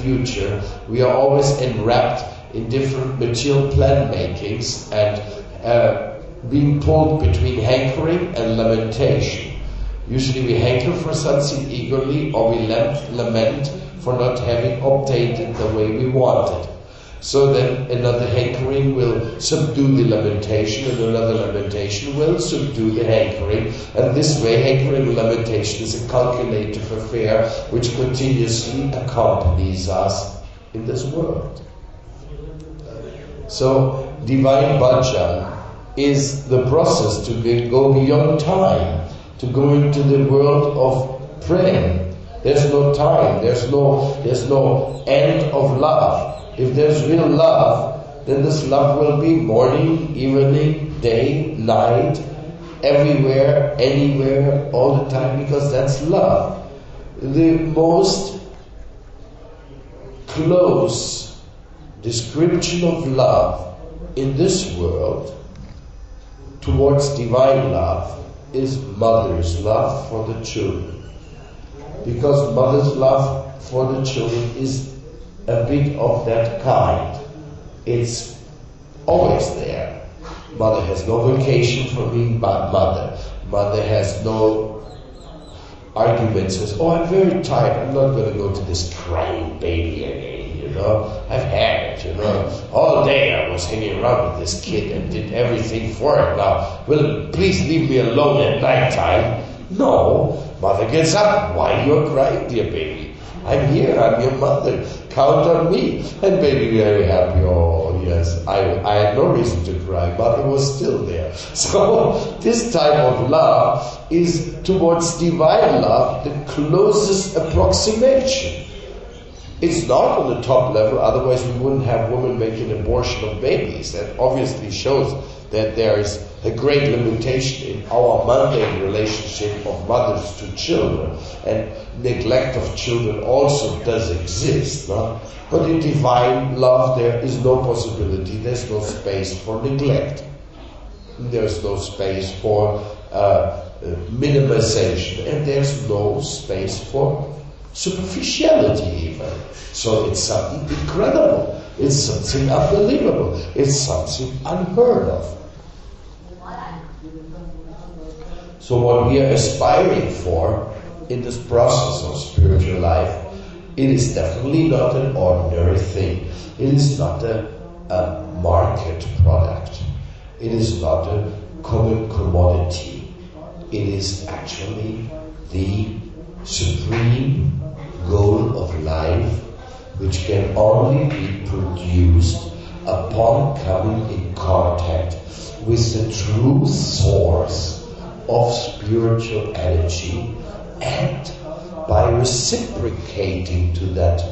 future, we are always enwrapped in different material plan makings and being pulled between hankering and lamentation. Usually we hanker for something eagerly, or we lament for not having obtained it the way we wanted. So then another hankering will subdue the lamentation, and another lamentation will subdue the hankering. And this way, hankering and lamentation is a calculative affair which continuously accompanies us in this world. So, divine bhajan is the process to go beyond time, to go into the world of prayer. There's no time, there's no end of love. If there's real love, then this love will be morning, evening, day, night, everywhere, anywhere, all the time, because that's love. The most close description of love in this world towards divine love is mother's love for the children. Because mother's love for the children is a bit of that kind. It's always there. Mother has no vacation from being mother. Mother has no arguments. Says, oh, I'm very tired. I'm not going to go to this crying baby again, you know. I've had it, you know. All day I was hanging around with this kid and did everything for it. Now, will please leave me alone at night time? No. Mother gets up. Why you're crying, dear baby? I'm here. I'm your mother. Count on me. And baby very happy. Oh, yes. I had no reason to cry. Mother was still there. So this type of love is towards divine love the closest approximation. It's not on the top level, otherwise we wouldn't have women making abortion of babies. That obviously shows that there is a great limitation in our mundane relationship of mothers to children, and neglect of children also does exist, no? But in divine love there is no possibility, there's no space for neglect, there's no space for minimization, and there's no space for superficiality even. So it's something incredible, it's something unbelievable, it's something unheard of. So what we are aspiring for in this process of spiritual life, it is definitely not an ordinary thing. It is not a market product. It is not a common commodity. It is actually the supreme goal of life, which can only be produced upon coming in contact with the true source of spiritual energy, and by reciprocating to that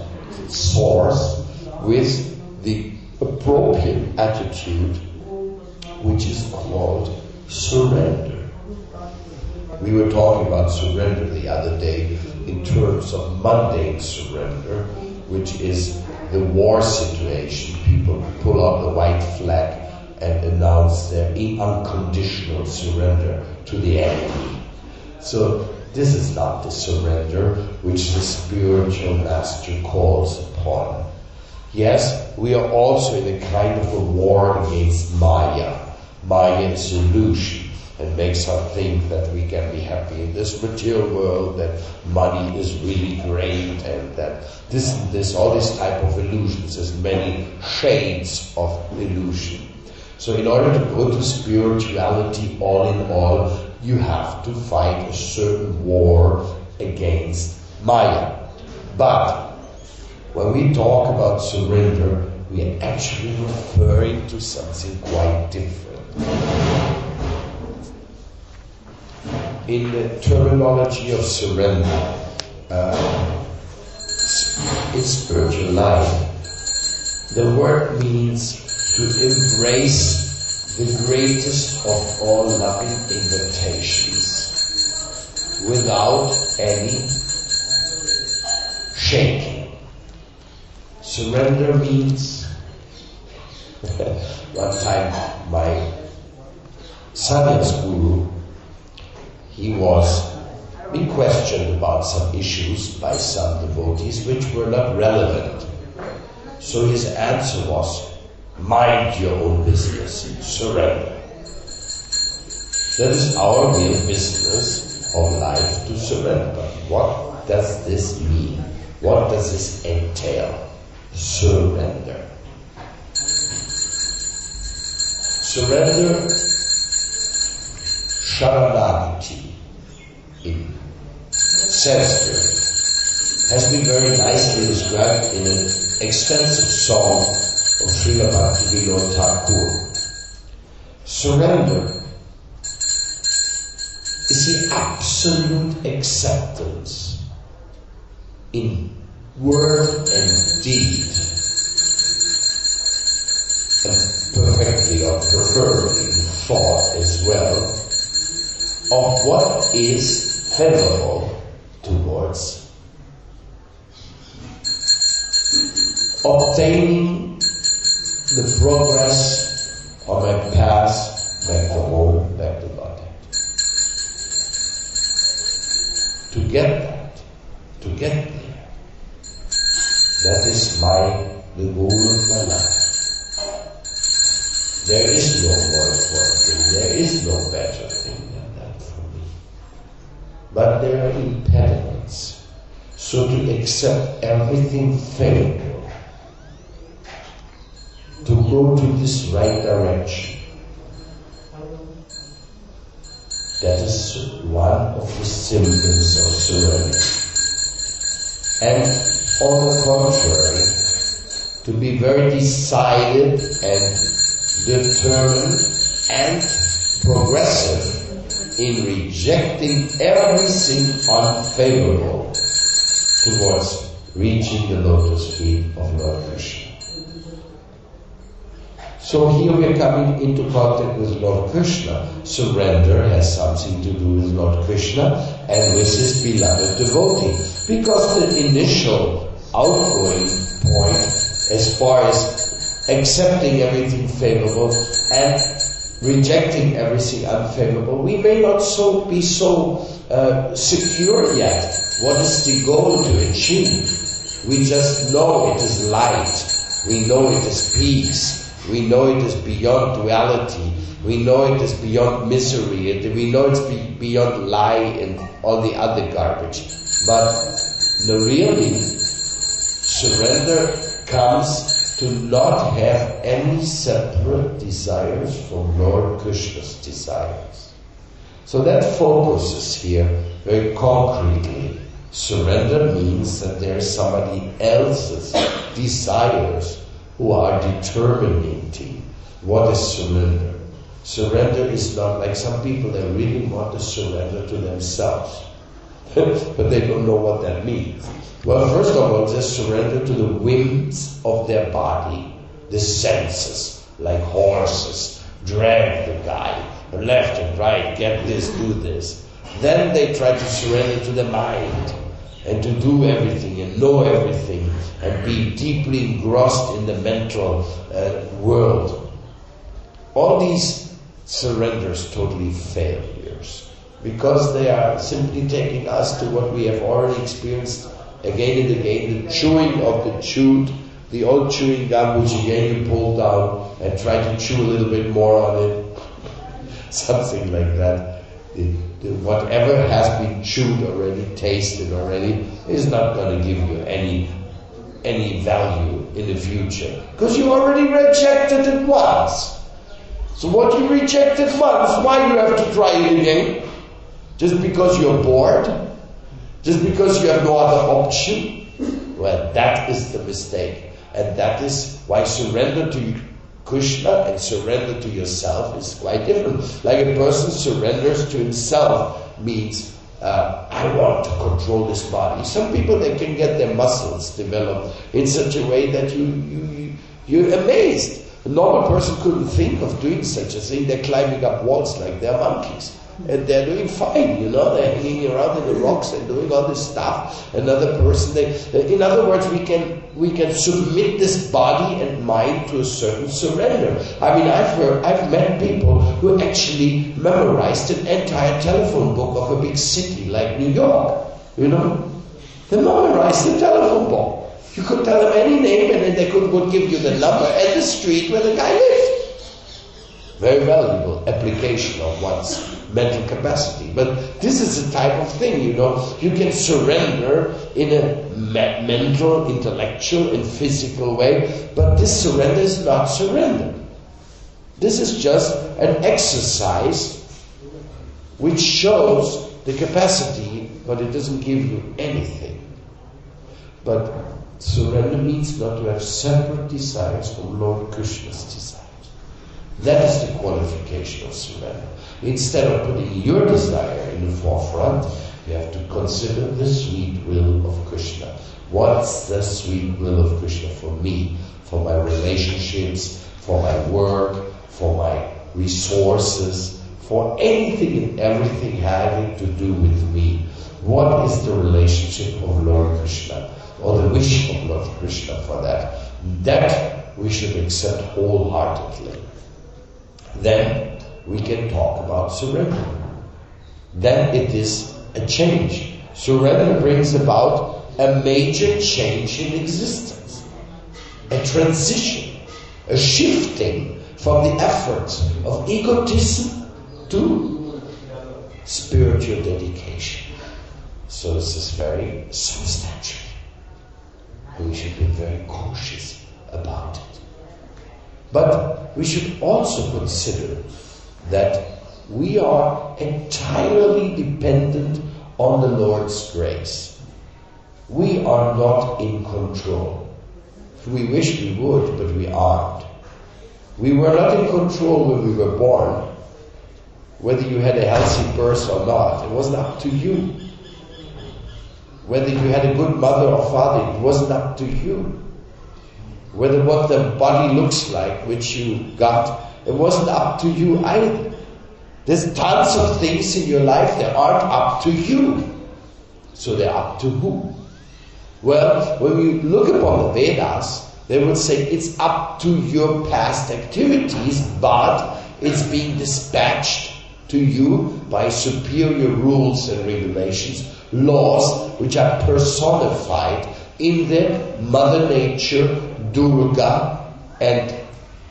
source with the appropriate attitude, which is called surrender. We were talking about surrender the other day in terms of mundane surrender, which is the war situation. People pull out the white flag and announce their unconditional surrender to the enemy. So this is not the surrender which the spiritual master calls upon. Yes, we are also in a kind of a war against Maya. Maya is illusion and makes us think that we can be happy in this material world, that money is really great, and that this, all this type of illusions. There's many shades of illusion. So in order to go to spirituality all in all, you have to fight a certain war against Maya. But when we talk about surrender, we are actually referring to something quite different. In the terminology of surrender, in spiritual life, the word means to embrace the greatest of all loving invitations without any shaking. Surrender means, one time my sannyas guru, he was been questioned about some issues by some devotees which were not relevant. So his answer was, mind your own business, surrender. That is our real business of life, to surrender. What does this mean? What does this entail? Surrender. Surrender, Sharanagati in Sanskrit, has been very nicely described in an extensive song of Srila Bhaktivinoda Thakur. Surrender is the absolute acceptance in word and deed, and perfectly or preferably in thought as well, of what is favorable towards obtaining the progress on my path back to home, back to God. To get there, that is the goal of my life. There is no more important thing, there is no better thing than that for me. But there are impediments. So to accept everything favorable, to go to this right direction, that is one of the symptoms of serenity. And on the contrary, to be very decided and determined and progressive in rejecting everything unfavorable towards reaching the lotus feet of Lord Krishna. So here we are coming into contact with Lord Krishna. Surrender has something to do with Lord Krishna and with his beloved devotee. Because the initial outgoing point, as far as accepting everything favorable and rejecting everything unfavorable, we may not be so secure yet. What is the goal to achieve? We just know it is light. We know it is peace. We know it is beyond duality. We know it is beyond misery. We know it's beyond lie and all the other garbage. But really, surrender comes to not have any separate desires from Lord Krishna's desires. So that focuses here very concretely. Surrender means that there is somebody else's desires who are determining what is surrender. Surrender is not like some people that really want to surrender to themselves. But they don't know what that means. Well, first of all, just surrender to the whims of their body, the senses, like horses, drag the guy, left and right, get this, do this. Then they try to surrender to the mind, and to do everything and know everything and be deeply engrossed in the mental world. All these surrenders totally failures, because they are simply taking us to what we have already experienced again and again, the chewing of the chewed, the old chewing gum which again you pull down and try to chew a little bit more on it. Something like that. Whatever has been chewed already, tasted already, is not going to give you any value in the future. Because you already rejected it once. So what you rejected once, why you have to try it again? Just because you're bored? Just because you have no other option? Well, that is the mistake. And that is why surrender to Krishna and surrender to yourself is quite different. Like a person surrenders to himself means, I want to control this body. Some people, they can get their muscles developed in such a way that you're amazed. A normal person couldn't think of doing such a thing. They're climbing up walls like they're monkeys. and they're doing fine, they're hanging around in the rocks and doing all this stuff. Another person, in other words, we can submit this body and mind to a certain surrender. I mean, I've met people who actually memorized an entire telephone book of a big city like New York, They memorized the telephone book. You could tell them any name and then they would give you the number and the street where the guy lived. Very valuable application of one's mental capacity. But this is the type of thing, you can surrender in a mental, intellectual and physical way, but this surrender is not surrender. This is just an exercise which shows the capacity, but it doesn't give you anything. But surrender means not to have separate desires from Lord Krishna's desires. That is the qualification of surrender. Instead of putting your desire in the forefront, you have to consider the sweet will of Krishna. What's the sweet will of Krishna for me, for my relationships, for my work, for my resources, for anything and everything having to do with me? What is the relationship of Lord Krishna, or the wish of Lord Krishna for that? That we should accept wholeheartedly. Then we can talk about surrender. Then it is a change. Surrender brings about a major change in existence, a transition, a shifting from the efforts of egotism to spiritual dedication. So this is very substantial. We should be very cautious about it. But we should also consider that we are entirely dependent on the Lord's grace. We are not in control. We wish we would, but we aren't. We were not in control when we were born. Whether you had a healthy birth or not, it wasn't up to you. Whether you had a good mother or father, it wasn't up to you. Whether what the body looks like, which you got, it wasn't up to you either. There's tons of things in your life that aren't up to you. So they're up to who? Well, when we look upon the Vedas, they would say it's up to your past activities, but it's being dispatched to you by superior rules and regulations, laws which are personified in the Mother Nature, Durga, and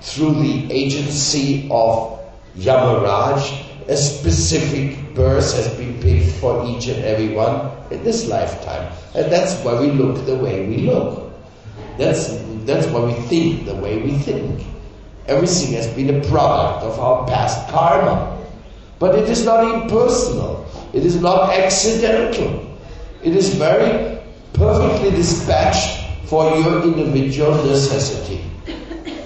through the agency of Yamaraj, a specific birth has been picked for each and every one in this lifetime. And that's why we look the way we look. That's why we think the way we think. Everything has been a product of our past karma. But it is not impersonal. It is not accidental. It is very perfectly dispatched for your individual necessity.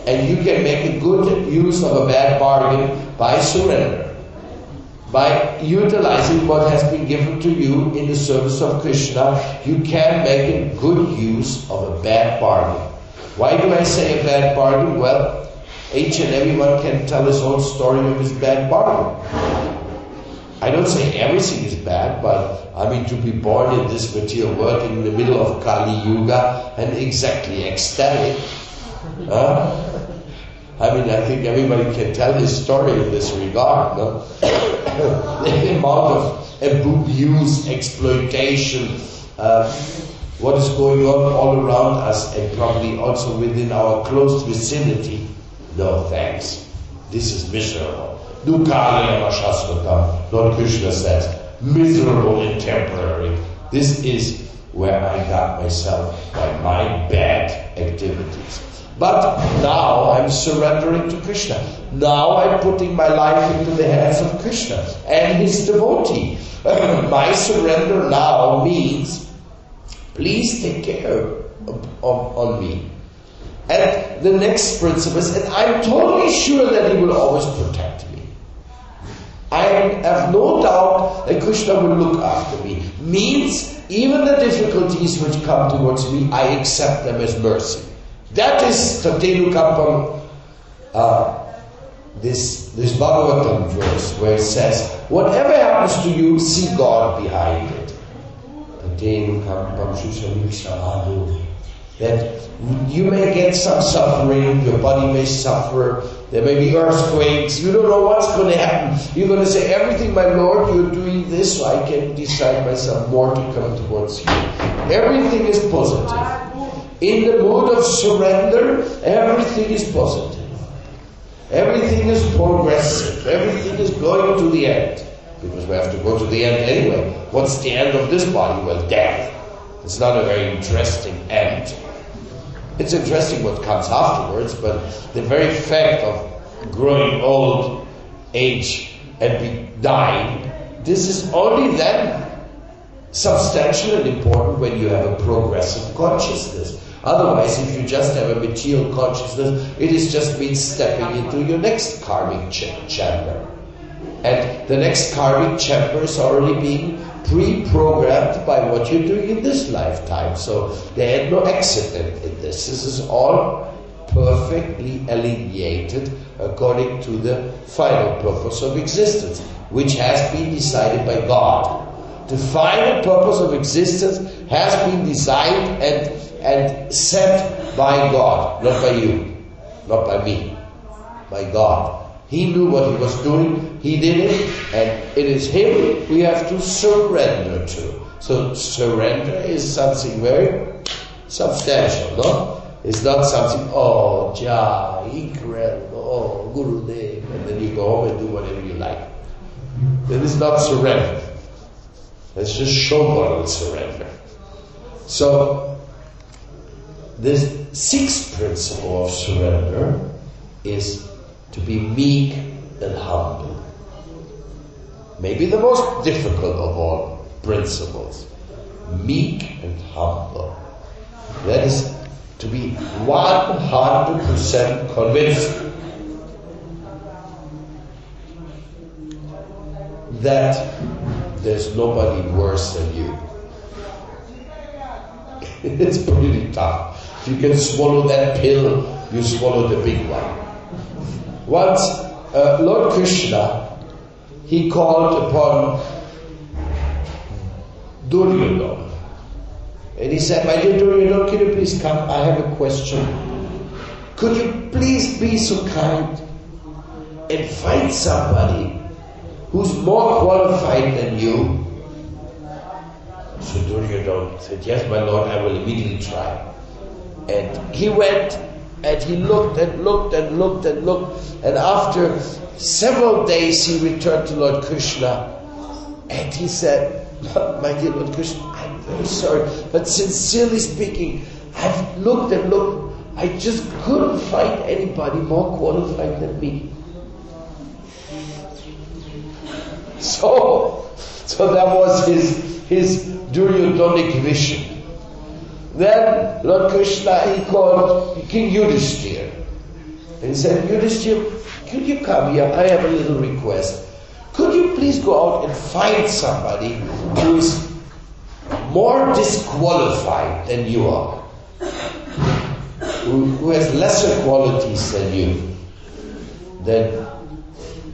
And you can make a good use of a bad bargain by surrender. By utilizing what has been given to you in the service of Krishna, you can make a good use of a bad bargain. Why do I say a bad bargain? Well, each and everyone can tell his own story of his bad bargain. I don't say everything is bad, but to be born in this material world in the middle of Kali Yuga and exactly ecstatic. I think everybody can tell his story in this regard. No? The amount of abuse, exploitation, what is going on all around us and probably also within our close vicinity. No thanks. This is miserable. Dukkhaya Shasvatam, Lord Krishna says, miserable and temporary. This is where I got myself by my bad activities. But now I'm surrendering to Krishna. Now I'm putting my life into the hands of Krishna and his devotee. My surrender now means, please take care on me. And the next principle is, and I'm totally sure that he will always protect me. I have no doubt that Krishna will look after me. Means even the difficulties which come towards me, I accept them as mercy. That is Tatenu Kampam this Bhagavatam verse where it says, whatever happens to you, see God behind it. That you may get some suffering, your body may suffer, there may be earthquakes, you don't know what's going to happen. You're going to say, everything, my Lord, you're doing this so I can decide myself more to come towards you. Everything is positive. In the mood of surrender, everything is positive. Everything is progressive. Everything is going to the end. Because we have to go to the end anyway. What's the end of this body? Well, death. It's not a very interesting end. It's interesting what comes afterwards, but the very fact of growing old, age, and dying, this is only then substantial and important when you have a progressive consciousness. Otherwise, if you just have a material consciousness, it is just means stepping into your next karmic chamber. And the next karmic chamber is already being pre-programmed by what you're doing in this lifetime. So there ain't no accident in this. This is all perfectly alienated according to the final purpose of existence, which has been decided by God. The final purpose of existence has been designed and set by God, not by you, not by me, by God. He knew what he was doing, he did it, and it is him we have to surrender to. So surrender is something very substantial, no? It's not something, oh, Jai, incredible, oh, Gurudev, and then you go home and do whatever you like. That is not surrender. That's just showboating surrender. So, the sixth principle of surrender is to be meek and humble. Maybe the most difficult of all principles. Meek and humble. That is to be 100% convinced that there's nobody worse than you. It's pretty tough. If you can swallow that pill, you swallow the big one. Once, Lord Krishna, he called upon Duryodhana. And he said, my dear Duryodhana, can you please come? I have a question. Could you please be so kind and find somebody who's more qualified than you? So Duryodhana said, yes, my Lord, I will immediately try. And he went and he looked and looked and looked and looked, and after several days he returned to Lord Krishna and he said, my dear Lord Krishna, I'm very sorry, but sincerely speaking, I've looked and looked, I just couldn't find anybody more qualified than me. So that was his Duryodhanic vision. Then Lord Krishna, he called King Yudhishthira. And he said, Yudhishthira, could you come here? I have a little request. Could you please go out and find somebody who is more disqualified than you are? Who has lesser qualities than you? Then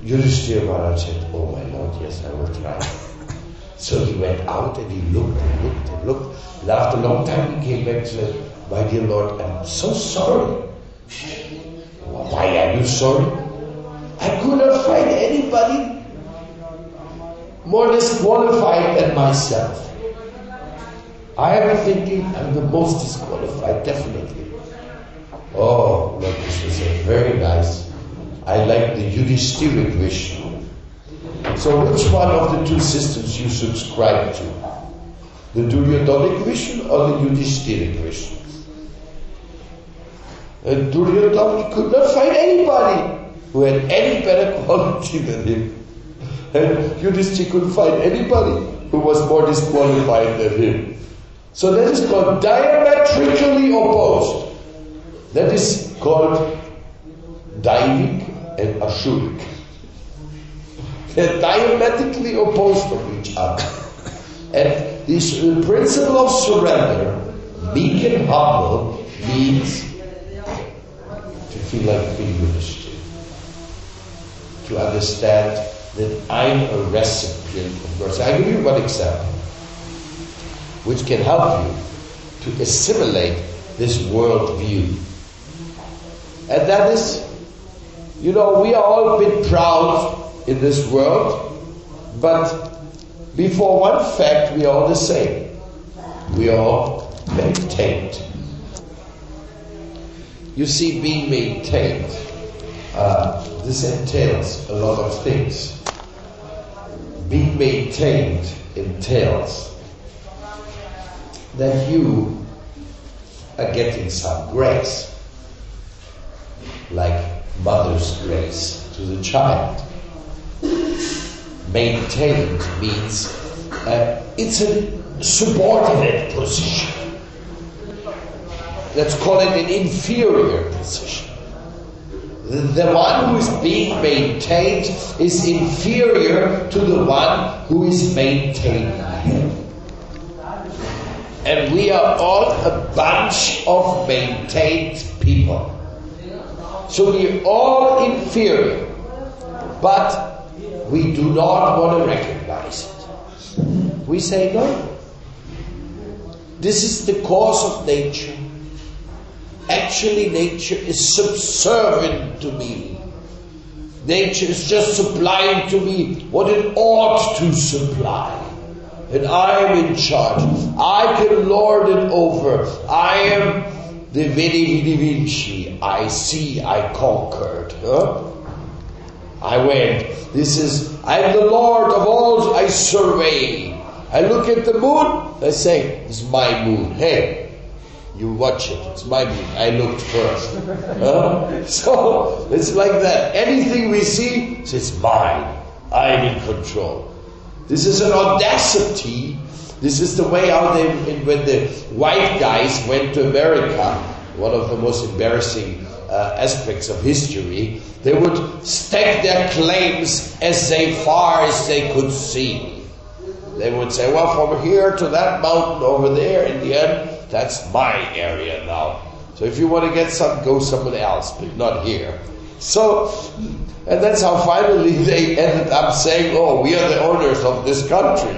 Yudhishthira Maharaj said, oh my Lord, yes, I will try. So he went out and he looked and looked and looked. And after a long time he came back and said, my dear Lord, I'm so sorry. Why are you sorry? I could not find anybody more disqualified than myself. I am thinking I'm the most disqualified, definitely. Oh, Lord Krishna said, very nice. I like the Yudhishthiric vision. So which one of the two systems you subscribe to? The Duryodhanic vision or the Yudhishthiric vision? And Duryodhana could not find anybody who had any better quality than him. And Yudhishthira couldn't find anybody who was more disqualified than him. So that is called diametrically opposed. That is called Daivik and Ashuric. They're diametrically opposed from each other. And this principle of surrender, meek and humble, means to feel like being Yudhishthira. to understand that I'm a recipient of mercy. I'll give you one example which can help you to assimilate this world view. And that is, we are all a bit proud in this world, but before one fact, we are all the same. We are all maintained. You see, being maintained, this entails a lot of things. Being maintained entails that you are getting some grace, like mother's grace to the child. Maintained means it's a subordinate position. Let's call it an inferior position. The one who is being maintained is inferior to the one who is maintaining him. And we are all a bunch of maintained people. So we are all inferior, but we do not want to recognize it. We say no. This is the course of nature. Actually, nature is subservient to me. Nature is just supplying to me what it ought to supply. And I am in charge. I can lord it over. I am the Veni Vidi Vinci. I see, I conquered. I went. I'm the Lord of all. I survey. I look at the moon. I say, this is my moon. Hey, you watch it. It's my moon. I looked first. So it's like that. Anything we see, it's mine. I'm in control. This is an audacity. This is the way how when the white guys went to America, one of the most embarrassing aspects of history, they would stack their claims as far as they could see. They would say, well, from here to that mountain over there, in the end, that's my area now. So if you want to get some, go somewhere else, but not here. So, and that's how finally they ended up saying, oh, we are the owners of this country,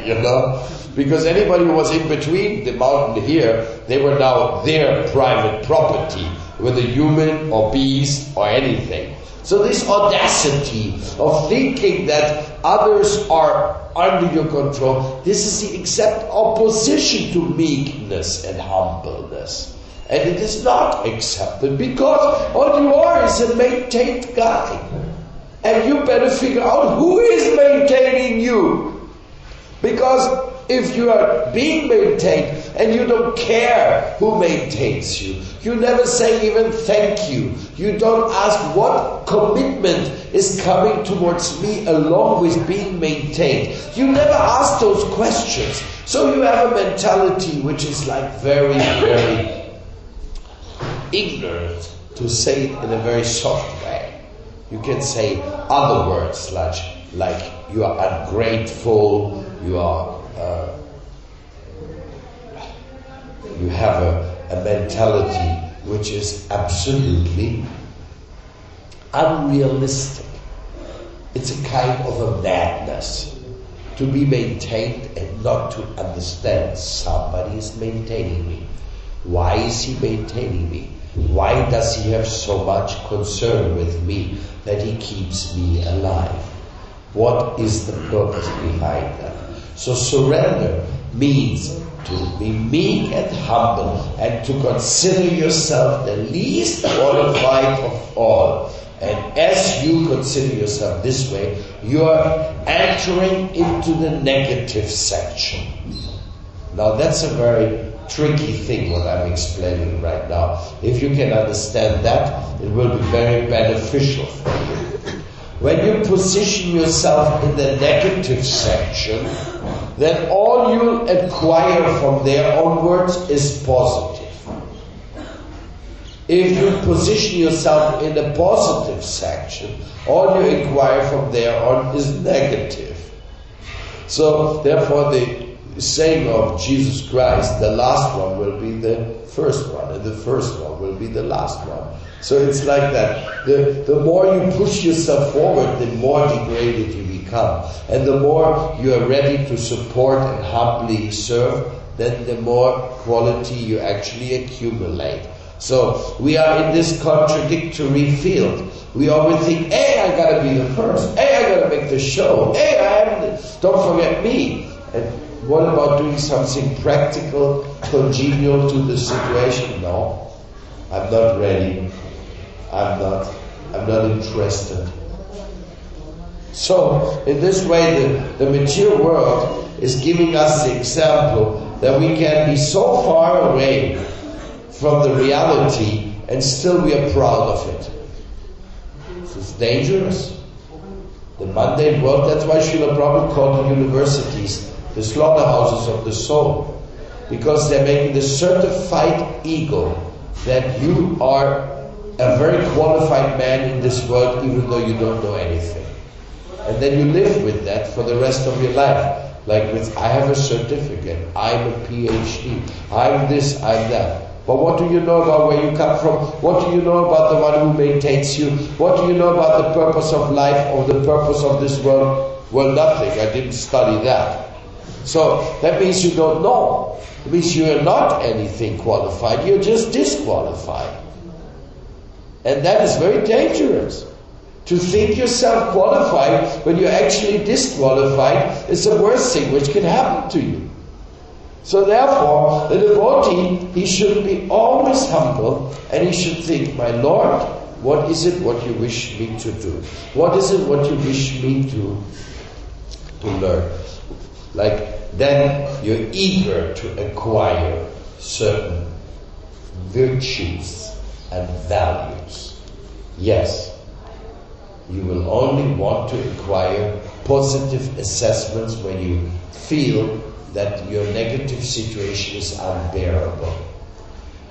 because anybody who was in between the mountain here, they were now their private property, whether human or beast or anything. So this audacity of thinking that others are under your control, this is the exact opposition to meekness and humbleness. And it is not accepted, because all you are is a maintained guy. And you better figure out who is maintaining you. Because if you are being maintained and you don't care who maintains you, you never say even thank you. You don't ask what commitment is coming towards me along with being maintained. You never ask those questions. So you have a mentality which is like very, very ignorant, to say it in a very soft way. You can say other words like you are ungrateful, you have a mentality which is absolutely unrealistic. It's a kind of a madness to be maintained and not to understand somebody is maintaining me. Why is he maintaining me? Why does he have so much concern with me that he keeps me alive? What is the purpose behind that? So surrender means to be meek and humble and to consider yourself the least qualified of all. And as you consider yourself this way, you are entering into the negative section. Now that's a very tricky thing what I'm explaining right now. If you can understand that, it will be very beneficial for you. When you position yourself in the negative section, then all you'll acquire from there onwards is positive. If you position yourself in the positive section, all you acquire from there on is negative. So therefore the saying of Jesus Christ, the last one will be the first one, and the first one will be the last one. So it's like that. The more you push yourself forward, the more degraded you become. And the more you are ready to support and humbly serve, then the more quality you actually accumulate. So we are in this contradictory field. We always think, hey, I gotta be the first. Hey, I gotta make the show. Hey, don't forget me. And what about doing something practical, congenial to the situation? No, I'm not ready. I'm not interested. So, in this way, the material world is giving us the example that we can be so far away from the reality and still we are proud of it. This is dangerous. The mundane world, that's why Srila Prabhupada called the universities the slaughterhouses of the soul. Because they're making the certified ego that you are a very qualified man in this world even though you don't know anything. And then you live with that for the rest of your life. Like with, I have a certificate, I'm a PhD, I'm this, I'm that. But what do you know about where you come from? What do you know about the one who maintains you? What do you know about the purpose of life or the purpose of this world? Well, nothing. I didn't study that. So that means you don't know. It means you are not anything qualified. You're just disqualified. And that is very dangerous. To think yourself qualified when you're actually disqualified is the worst thing which can happen to you. So therefore, the devotee, he should be always humble and he should think, my Lord, what is it what you wish me to do? What is it what you wish me to learn? Like, then you're eager to acquire certain virtues and values. Yes, you will only want to acquire positive assessments when you feel that your negative situation is unbearable.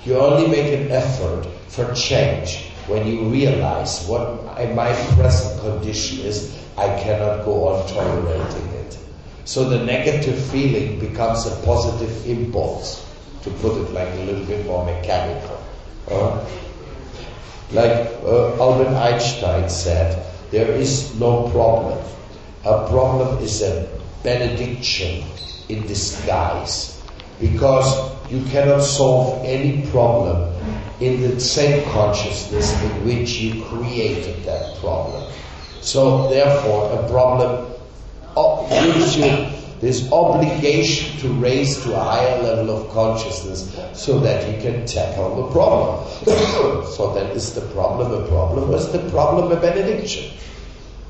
You only make an effort for change when you realize what my present condition is, I cannot go on tolerating it. So the negative feeling becomes a positive impulse, to put it like a little bit more mechanical. Like Albert Einstein said, there is no problem. A problem is a benediction in disguise, because you cannot solve any problem in the same consciousness in which you created that problem. So therefore a problem gives you this obligation to raise to a higher level of consciousness so that you can tackle the problem. So then is the problem a problem, or is the problem a benediction?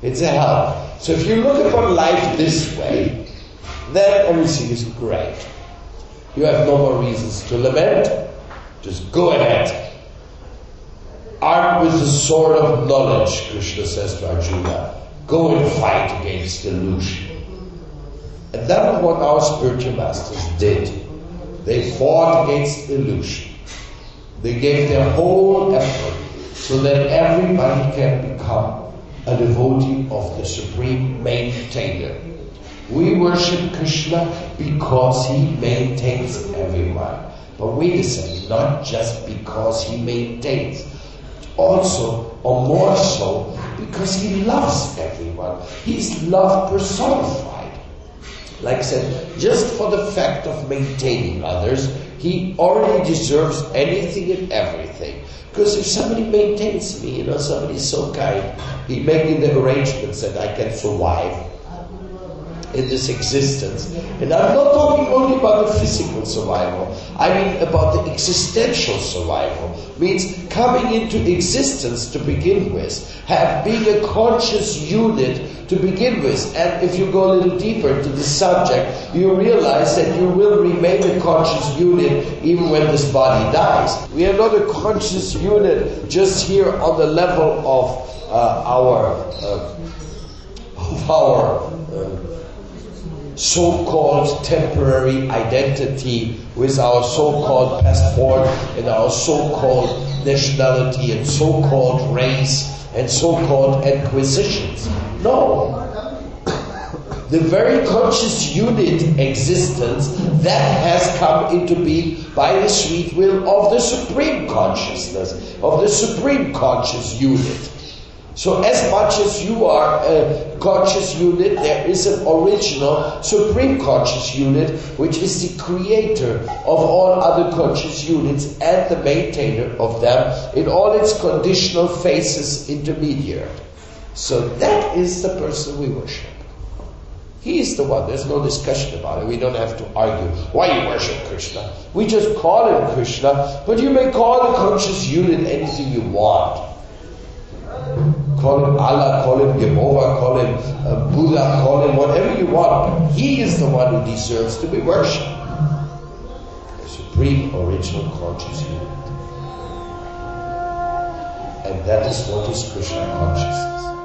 It's a help. So if you look upon life this way, then everything is great. You have no more reasons to lament. Just go ahead. Armed with the sword of knowledge, Krishna says to Arjuna, go and fight against illusion. And that is what our spiritual masters did. They fought against illusion. They gave their whole effort so that everybody can become a devotee of the Supreme Maintainer. We worship Krishna because He maintains everyone. But wait a second, not just because He maintains, also, or more so, because He loves everyone. He's love personified. Like I said, just for the fact of maintaining others, He already deserves anything and everything. Because if somebody maintains me, somebody's so kind, He making the arrangements that I can survive in this existence. And I'm not talking only about the physical survival. I mean about the existential survival. Means coming into existence to begin with. Being a conscious unit to begin with. And if you go a little deeper into the subject, you realize that you will remain a conscious unit even when this body dies. We are not a conscious unit just here on the level of our so-called temporary identity with our so-called passport and our so-called nationality and so-called race and so-called acquisitions. No. the very conscious unit existence that has come into being by the sweet will of the Supreme Consciousness, of the Supreme Conscious Unit. So as much as you are a conscious unit, there is an original Supreme Conscious Unit, which is the creator of all other conscious units and the maintainer of them in all its conditional phases intermediate. So that is the person we worship. He is the one. There's no discussion about it. We don't have to argue why you worship Krishna. We just call him Krishna, but you may call the conscious unit anything you want. Call him Allah, call him Jehovah, call him Buddha, call him whatever you want. He is the one who deserves to be worshipped. The supreme original conscious unit. And that is what is Krishna consciousness.